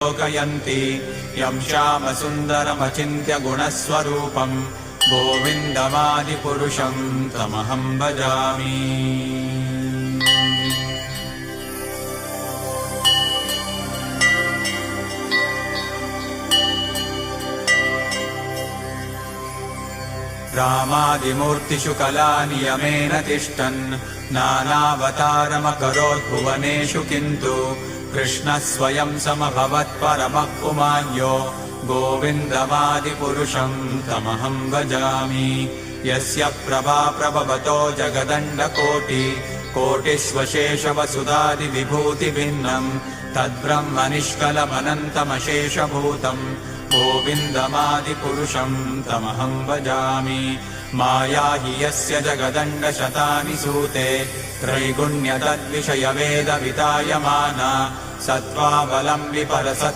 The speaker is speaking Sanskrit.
लोकयन्ति यं श्यामसुन्दरमचिन्त्य गुणस्वरूपम् गोविन्दमादिपुरुषं तमहं भजामि। रामादिमूर्तिषु कलानियमेन तिष्ठन् नानावतारमकरोत् भुवनेषु किन्तु कृष्णः स्वयं समभवत् परमः पुमान्यो गोविन्दमादिपुरुषं तमहं भजामि। यस्य प्रभा प्रभवतो जगदण्डकोटिकोटिष्वशेषवसुधादिविभूतिभिन्नम् तद्ब्रह्म निष्कलमनन्तमशेषभूतम् गोविन्दमादिपुरुषं तमहं भजामि। माया हि यस्य जगदण्डशतानि सूते त्रैगुण्यतद्विषयवेदवितायमाना सत्त्वावलम्बि परसत्